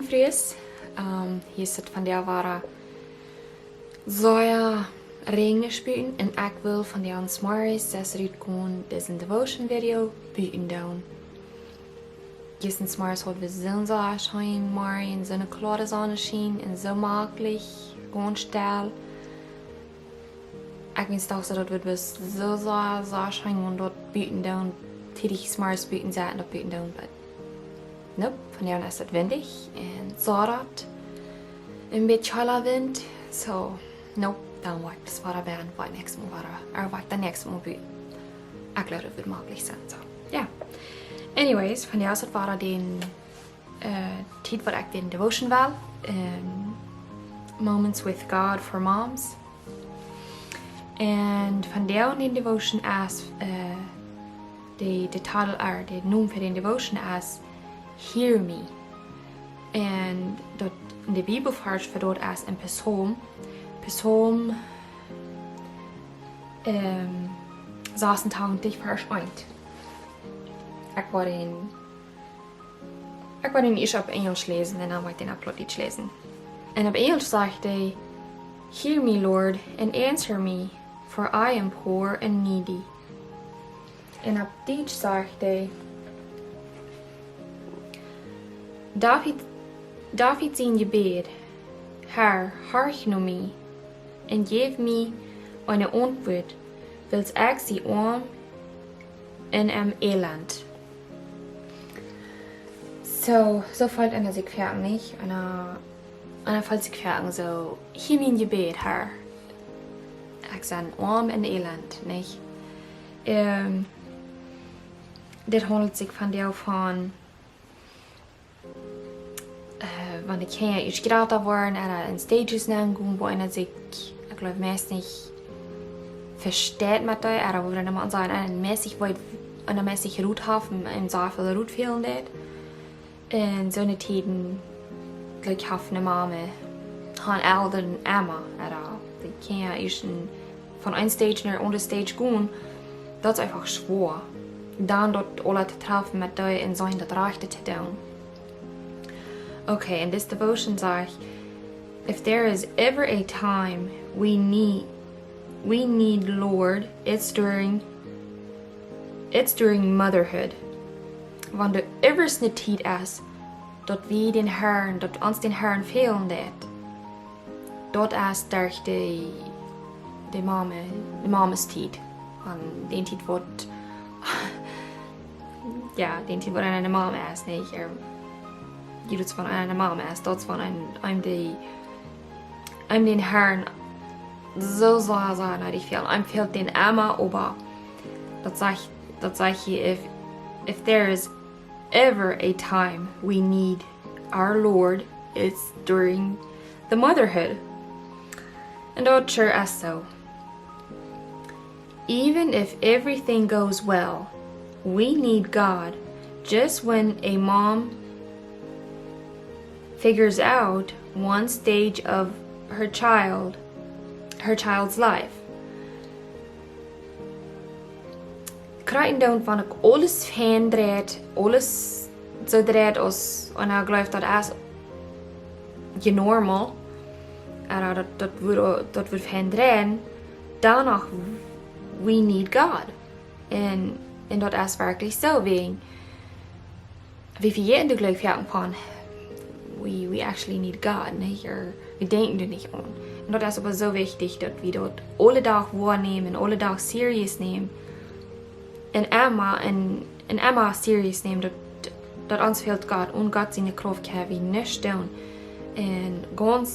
fries. Hier zit van der waren zo'n regensputen en ik wil van der s'morgens dat eruit komen deze devotion video buiten doen. Gestern s'morgens hadden we Sonnenschein, morgen so eine klare Sonnenschein und so maglich, ganz still. Ich wünsche auch so, dass wir so schein und dort buiten doen, tätig s'morgens buiten zaten, dort buiten doen, but nope, von der ist es windig und so dort ein bisschen heller Wind, so nope, dann war das war der Bären, war nächstes Mal war der nächste Mal buiten. Ich glaube, das wird möglich sein, so, ja. Yeah. Anyways, van jou waren den tijd wat ik den devotion wel, Moments with God for Moms. En van jou den devotion as de titel de noem voor den devotion as Hear Me. En dat in de Bibel vers verdoet as een Psalm 26 vers 1. Ik wou den eerst op Engels lezen en dan wou ik den op Plautdietsch lezen. En op Engels zegt hij, Hear me, Lord, and answer me, for I am poor and needy. En op Duits zegt hij, David zijn gebed, Herr, horch nu mij, en geef mij eine Antwort, wils ik sie arm in elend. So fällt einer sich fertig nicht. Einer fällt sich fertig so, hier mein Gebet, Herr. Ich sage, arm und elend, nicht? Das handelt sich von der von, wenn die Kinder erst größer waren, oder in Stages nehmen, wo einer sich, ich glaube, meist nicht versteht mit der, oder wo dann immer sagen, einer mäßig Rut haben, in so viel Rut fehlen det. En zo'n tijden, like half een mama, han ouder dan Emma, die kan ja eerst van een stage naar andere stage gaan, dat is einfach schwer. Dan dat alle te treffen met die en zijn dat rechte te doen. Okay, in this devotion zegt, if there is ever a time we need Lord, it's during motherhood. Want er evers niet tijd is dat we den Herrn, dat ons den Herrn fehlen dat. Dat is durch de mama's tijd. Want den tijd wordt, ja, den tijd wordt een mama is, nee, je doet van een mama is, dat is van een den Herrn so naar viel. Einem fehlt den Emma, aber dat zeg je, if there is ever a time we need our Lord, it's during the motherhood. And that sure is so. Even if everything goes well, we need God just when a mom figures out one stage of her child's life. Krijgen dan van ik alles verandert, alles zo draait als en ik geloof dat is je normal, en dat we veranderen, danach we need God, en dat is werkelijk zo. We vergeten de geloof van we actually need God, nee, we denken er niet aan. En dat is aber zo wichtig dat we dat alle dag waarnemen, alle dag serieus nemen. En Emma serious neemt dat ons fehlt God und Gott seine Kraft kan we nicht doen. En ganz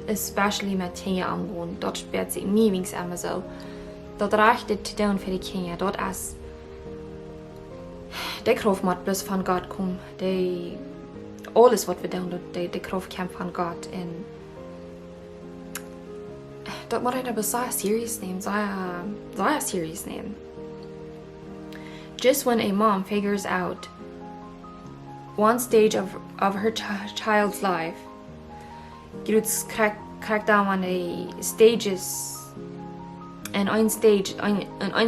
especially met kinderen omgaan, dat speelt zich mij wings immer zo. Dat rechte te doen voor de kinderen, dat is de Kraft moet bloß van God komen. Alles wat we doen, de Kraft komt van God. En dat moet je aber sehr serious nemen, sehr serious nemen. Just when a mom figures out one stage of her child's life, je doet krijgt dan aan de stages en een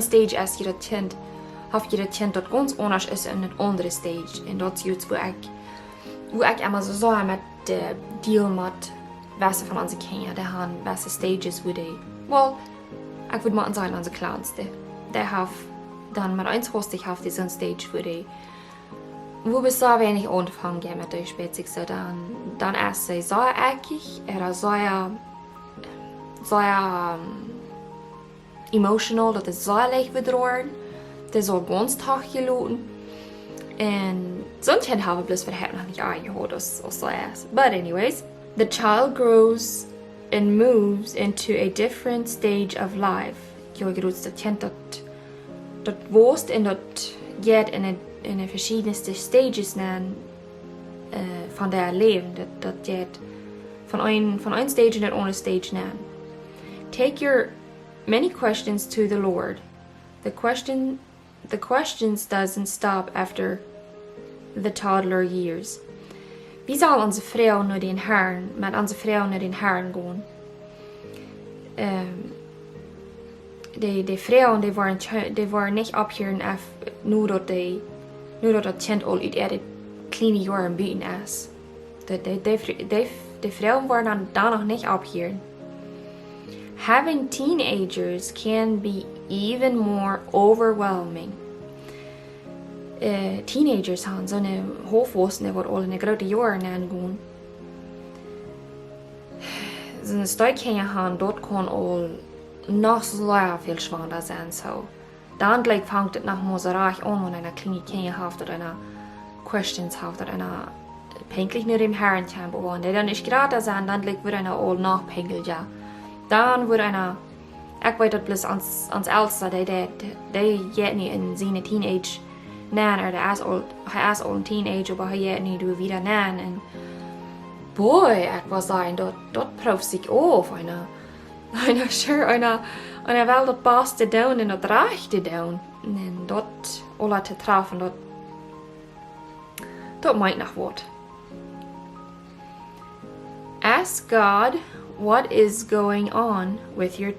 stage als je dat kind, of je dat kind dat ganz anders is in een andere stage. En dat is iets hoe ik immer zo met deal met visse van onze kinderen. Die hebben visse stages waar die, well, ik wil maar zeggen onze kleinste. Die hebben dan met eens rustig heeft die zo'n stage waar die, wo we so wenig anfangen met de spetsig so dan is ze zo eckig, zo emotional, dat is zo leicht bedroren. Dat is al ganz Tag geloten. And sometimes have a bliss for having like I hold us also as. But anyways, the child grows and moves into a different stage of life. Jag groß das Kind dat wost in dat geht in de verschiedenste stages nan van der leven. Dat geht van een stage naar andere stage nan. Take your many questions to the Lord. The questions doesn't stop after the toddler years. Wie zal onze vrouw naar den Herrn, met onze vrouw naar den Herrn gaan? Die vrouwen die waren niet opgehuurd af nu dat het kind al uit de kleine jaren buiten is. Die vrouwen waren dan nog niet opgehuurd. Having teenagers can be even more overwhelming. Teenagers hebben zo'n hoofdwosten wat al in de grote jaren aangaan. Zo'n stuikingen hebben, dat kan al nog zo veel zwaarder zijn. So. Dan gelijk vangt het nog maar zo raar aan, wanneer een kleine kindje heeft, dat een questions heeft, dat een pinkelijk naar dem Herren kan bewonen. Die dan niet gratis zijn, dan gelijk wordt een al nog pinkelt, ja. Dan wordt een, ik weet dat plus ons oudste, die gaat niet in zijn teenage nan, hij is al een teenager, maar hij gaat niet door wieder nan. En boy, ik was zeggen, dat proeft zich af. Einer sure, einer wel dat beste doen en dat rechte doen. En dat alle te treffen, dat meint nog wat. Ask God what is going on with your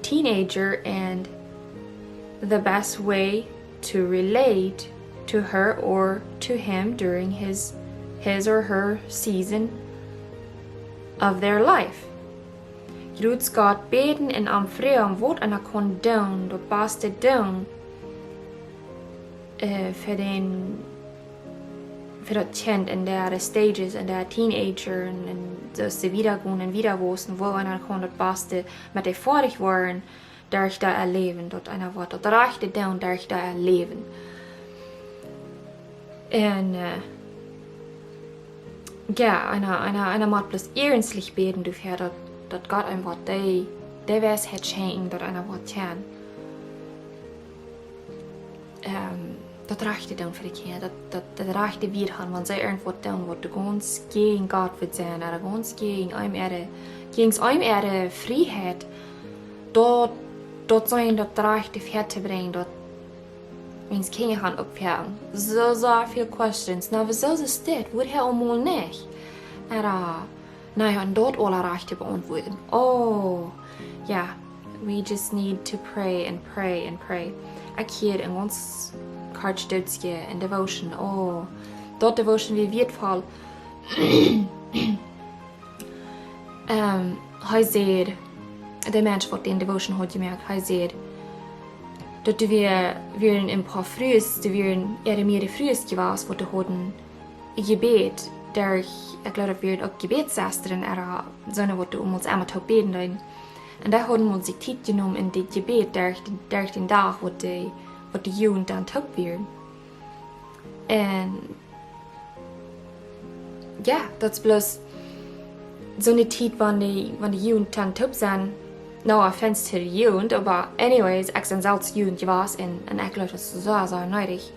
teenager and the best way to relate to her or to him during his or her season of their life. Groet God beden en aanvragen wat en kan doen, dat beste doen voor dat kind in de stages en de teenager en dus ze wieder gaan en wieder wosen, wo en kan dat beste met de vorig worden, durch dat erleben, dat en wat dat rechte doen, durch dat erleben. En ja, einer moet plus ernstlich beten dafür, dat God een wat die wijsheid schenken, dat einer wat kan. Dat rechte doen voor de kinderen, dat rechte weer gaan, want zij irgendwas doen, wat de ganz gegen God wird zijn, oder ganz gegen een erde vrijheid, dat zijn dat rechte ver te brengen, dat ons kinderen gaan ophouden. Zo veel questions. Nou, wieso is dit? Wordt hij allemaal niet? Nou ja, en dat alle rechte beantwoorden. Oh, ja, we just need to pray and pray and pray. Ik hier in ons kartje en devotion. Oh, dat devotion wie wird val. Hij zei, de mens wat in devotion had gemerkt, hij zei, dat wir een paar frühs, dat wir meer de frühs gewas, wat de hadden gebet. Ik glaube, dat wir auch Gebetssästeren era, sondern wat ons einmal te beten doen. En daar hadden we ons tijd genomen in dit gebet, durch den dag wat de jugend dan te weer. En ja, dat is bloß zo'n tijd wanneer de jugend dan te zijn. No offense to the jugend, aber anyways, ik ben zelfs jugend gewas en ik glaube, dat is zo neidig.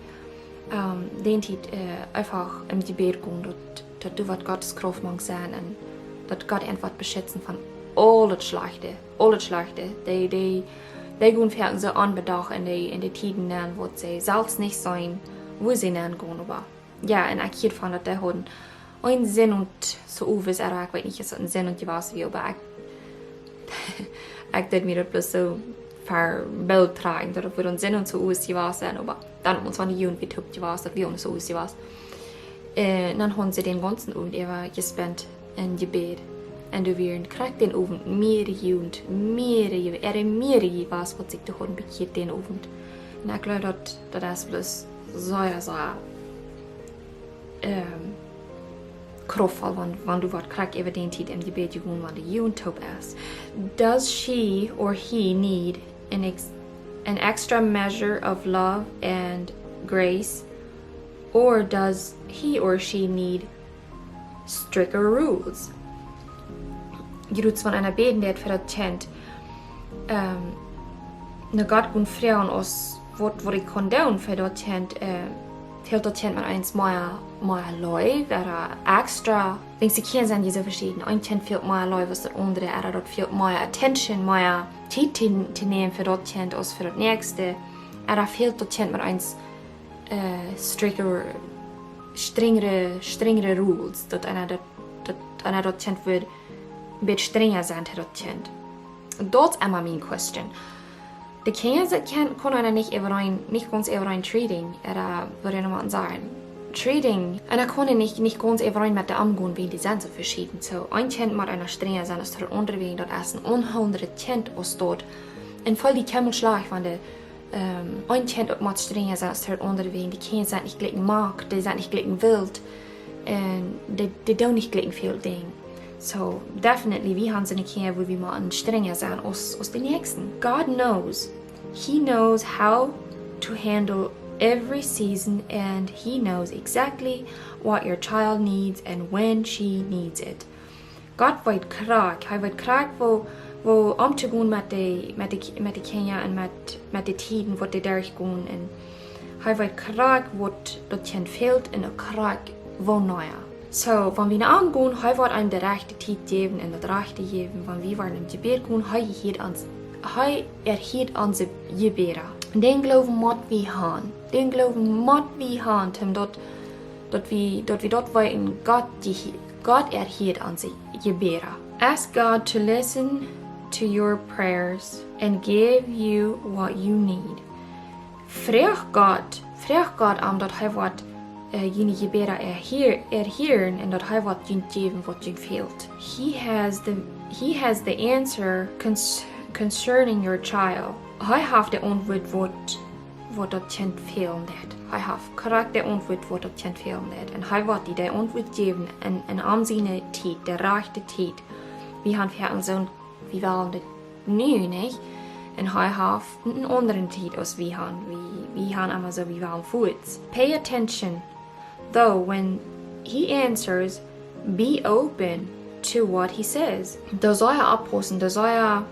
Den tijd einfach im Gebet gaan, dat du wat Gottes Kraft mag zijn en dat God einfach beschützen van al het slechte. Die gaan verken zo onbedacht in de tijden aan wat ze zelfs niet zijn, wo ze aan gaan, aber ja, en ik hiervan dat die hadden een zin en zo overis, ik weet niet, is dat een zin en gewas wie, aber ik deed me dat bloß so verbeeld tragen, dat we een zin en zo overis gewas zijn, aber dan ons van de jugend wie top gewas, dat we ons zo overis gewas. Dann haben sie den ganzen Abend über gespannt in Gebet. Und du wirst kriegt den Abend mehr Jugend, mehr was sich da haben bekehrt den Abend. Und ich glaube, dass das bloß so kraftvoll, wenn du was kriegst über den Tid im Gebet, wenn die Jugend top ist. Does she or he need an extra measure of love and grace, or does he or she need stricter rules? Je doet van einer beden der für das Kind, ne Gott und Frauen aus, wo ich kondon für das Kind, fehlt das Kind mit eins mehr Leute, oder extra. Wenn sie Kinder sind, die so verschieden. Ein Kind fehlt mehr Leute, was das andere, oder dort fehlt mehr Attention, mehr Zeit zu nehmen für das Kind als für das nächste. Oder fehlt das Kind mit eins strengere Rules, dass einer das Kind wird ein bisschen strenger sein für das Kind. Das ist immer meine Question. Die Kinder können nicht ganz überein treating, oder würde ich nochmal sagen. Treating, einer kann nicht ganz überein mit der Umgehen, wie die sind so verschieden. So, ein Kind mit einer strenger sein, als der andere wegen dort ist ein unhunderte Kind aus dort. Und voll die Kämmelschlag, wenn der ein Kind mit strenger sein, als der andere wegen, die Kinder sind nicht gleich mag, die sind nicht gleich wild, und die tun nicht gleich viel Dinge. So, definitely, wir haben so eine Kinder, wo wir mal strenger sein als die Nächsten. God knows. He knows how to handle every season, and He knows exactly what your child needs and when she needs it. Gott wird krank. Er wird krank, wo umzugehen mit den Kindern und mit den Tiden, wo die durchgehen. Und er wird krank, wo das Kind fehlt, und krank, wo neuer. So, wenn wir angehen, er wird einem die rechte Zeit geben und das rechte geben. Wenn wir in Gebet gehen, er erhielt unsere Gebete. Den Glauben muss wir haben. Den Glauben muss wir haben, dass wir dort wollen, Gott erhielt unsere Gebete. Ask God to listen to your prayers and give you what you need. Frag Gott dass er wird jene Gebete erhören und dass er wird geben, was ihm fehlt. He has the answer concerning your child. I have the Antwort, what das Kind fehlen wird. I have korrekt die Antwort, was das Kind fehlen wird. Und I wird dir die Antwort geben in seine Zeit, der rechte Zeit. Wir haben für uns so, wir wollen das nie, nicht? Und I have einen anderen Zeit, als wir haben. Wir haben immer so, wir wollen Foods. Pay attention, though, when he answers, be open to what he says. Da soll abpassen, da soll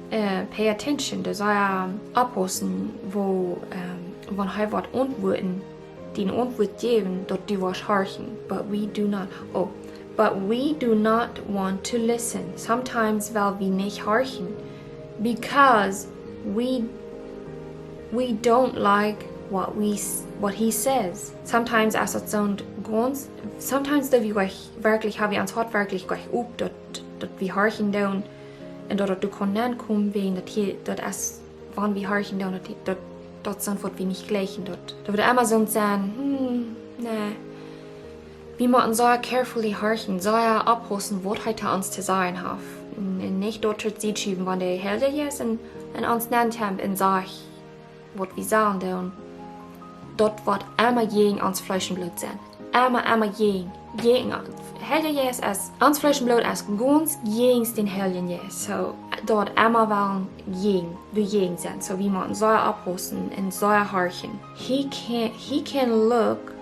pay attention, da soll abpassen, wo er wird antworten, die Antwort geben, dort du wirst horchen. But we do not want to listen. Sometimes weil wir nicht horchen, because we don't like what he says. Sometimes as it sound ganz, sometimes da wir wirklich haben wir uns hart wirklich gleich up, dort wir horchen down. Und dort du können kommen, wegen dort es, wann wir horchen down, dort sind wir nicht gleich. Dort wird immer so sagen, nee. Wir müssen so carefully horchen, so abpassen, was heute uns zu sagen hat. Und nicht dort zu schieben, wenn der Helden ist und uns nennt haben und sagt, was wir sagen dann. Dort wird immer gegen uns Fleisch und Blut sein. Immer gegen uns. Helden ist als uns Fleisch und Blut als ganz gegen den Helden ist. So, dort immer wollen gegen sein. So, wir müssen so abpassen und so horchen. He can look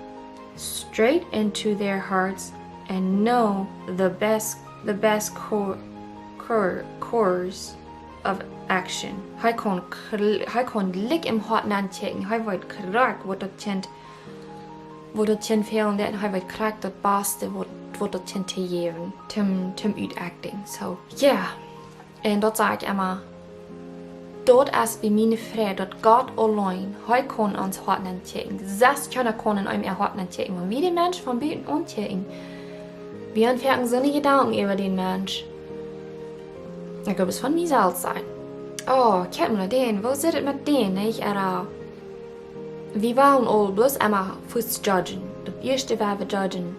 straight into their hearts and know the best course of action. Hij kon lik im hart aanchecken. Hij weet correct wat dat kind fehlen en hij weet correct dat beste wat dat kind te geven. Tim uitacting. So, yeah. En dat zeg ik immer. Dat is bij mijn vrede, dat God alleen, hij kon ons hart aanchecken. Zes kunnen kunnen hem hart aanchecken. Maar wie de mens van buiten aanchecken. Wir entfernen so eine Gedanken über den Mensch. Ich glaube, es von mir selbst sein. Oh, kennt man den? Wo sitzt mit den, nicht? Wir wollen all bloß immer fürs Judgen. eerste waar we judgen,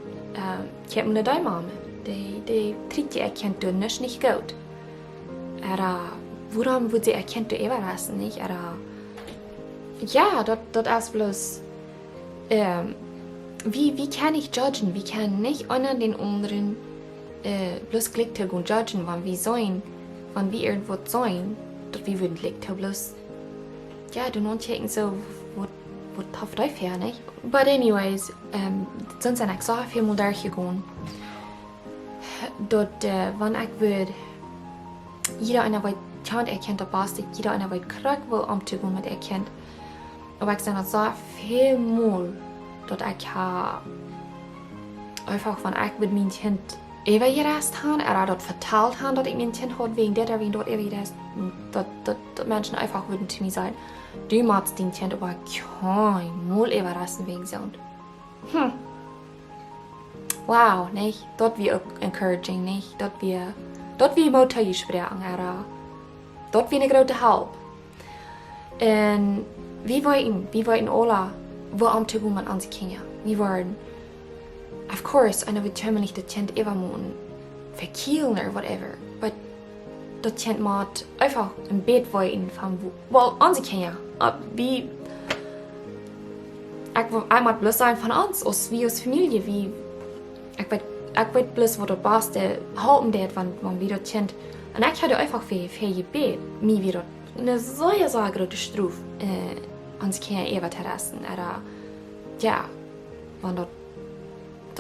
ik heb me de mama. De tredje erkennt du nicht gut. Warum wird sie erkennt du überraschen nicht? Ja, dort ist bloß, wie kann ich judgen? Wie kann nicht einer den anderen bloß Glück zu judgen, wann wir sein, wann wir irgendwo sein, dort wir würden Glück zu bloß, ja, du non checken so, wo tough drauf her, nicht? But anyways, sonst sind ich so viel mal durchgegangen. Dort, wann ich würde, jeder einer wird Kind erkennt, jeder einer wird krank, wo umzugehen mit erkennt. Aber ich sage so viel mal, dort ich einfach, wenn ich mit meinem Kind übergereist habe, oder dort verteilt habe, dass ich mein Kind habe, wegen der, wegen dort übergereist, dass Menschen einfach würden zu mir sagen, du machst dein Kind aber kein Mal überraschen wegen so. Wow, nicht? Dort wie encouraging, nicht? Dort wie motivieren sprechen, oder dort wie eine große Hilfe. Und wir wollten alle, wo am Tag man an sich Kinder. Wir wollen, of course, einer wird nicht das Kind immer verkielen oder whatever, but das Kind macht einfach ein Bett wollten von well, an sich Kinder. Wie ich mag bloß sein von uns, wie als Familie, wie ich weiß bloß, wo das Beste halten wird, wenn wir das Kind, und ich hatte einfach für ihr Bett, mir wieder eine sehr große Strafe an sich Kinder überterrassen, oder ja, wenn dort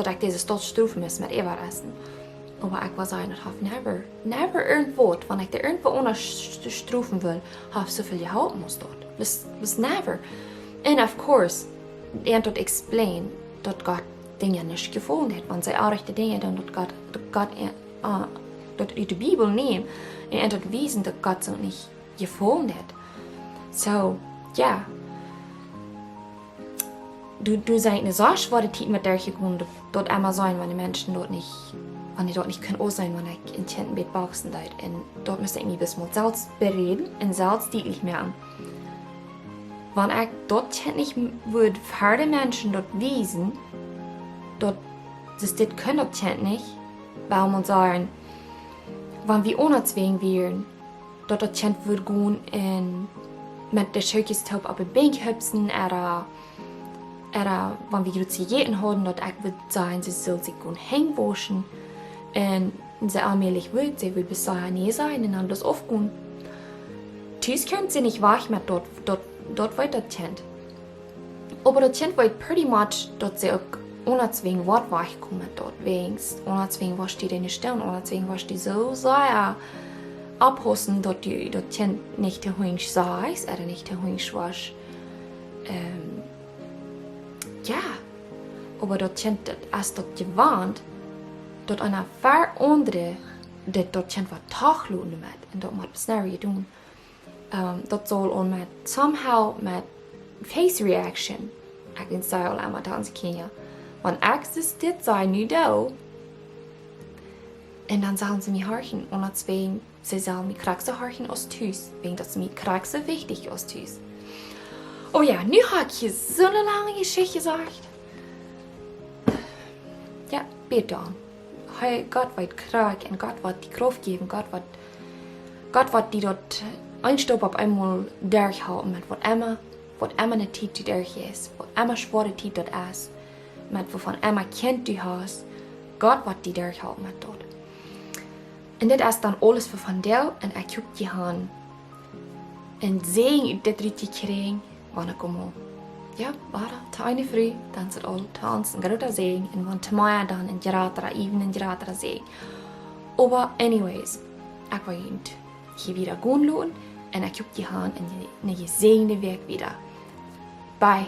ich diese Stadt strafen muss mit überrassen. Aber ich war sagen, ich habe never irgendwo, wenn ich da irgendwo ohne strafen will, habe so viel gehalten muss dort. Das never. And of course, dort explain, dort Gott Dinge nicht gefunden hat, wenn sie auch rechte Dinge dann dort die Bibel nehmen und dort wiesen, dass Gott so nicht gefunden hat. So, ja. Du sagst eine so schwere Zeit mit der gekommen, dort einmal sein, wenn die Menschen dort nicht können auch sein, wenn ich in Tenten mit wachsen dort. Und dort müsste ich mich bis mal selbst bereden und selbst deutlich merken. Wenn ich dort nicht würde, für die Menschen dort wiesen, dort, das können dort nicht, weil man sagen, wenn wir ohne zwingen wären, dort würde gehen und mit der Schöckestaub auf die Bank hüpfen, oder wenn wir gerade zu jeden haben, dort ich würde sagen, sie soll sich gut hängen waschen, und sie allmählich sie will bis dahin nie sein, und dann das aufgehen. Dies können sie nicht wach mit dort wird das Kind. Aber das Kind wird pretty much, dort sie auch ohne zwingen Wort wach kommen dort, wegen, ohne zwingen was die in der Stirn, ohne zwingen was die so sehr abhossen, dort das Kind nicht der Hund sei, oder nicht der Hund was, ja, aber das Kind ist dort gewarnt, dort einer ver andere, dort Kind war tachlun mit, und dort muss es tun. Dat soll on met somehow met face reaction. Ik denk dat al aan het Kinder. Want ik dit zijn nu do. En dan zullen ze mij horchen. En dat wegen, ze zullen mij graag zo horchen als thuis. Wegen dat ze mij graag zo wichtig als thuis. Oh ja, nu heb ik je zo'n lange Geschichte gezegd. Ja, bitte dan. Gott wird graag en Gott wird die Kraft geben. Gott wird die dort einstop op einmal durchhalten met wat immer eine Zeit die durch ist, wat immer schwere Zeit dort ist, mit wovon immer Kind du hast, Gott wird die durchhalten mit dort. Und das ist dann alles wovon dir und ich guck die an und sehen, das richtig kriegen, wann ich komme. Ja, warte, ta eine früh, dann ist all tanzen, ein großer Segen, und wann tomorrow dann in Geratra, even in Geratra Segen. Aber anyways, ich war hier wieder gehen lassen, und ich gucke die Hand in die gesehene Weg wieder. Bye.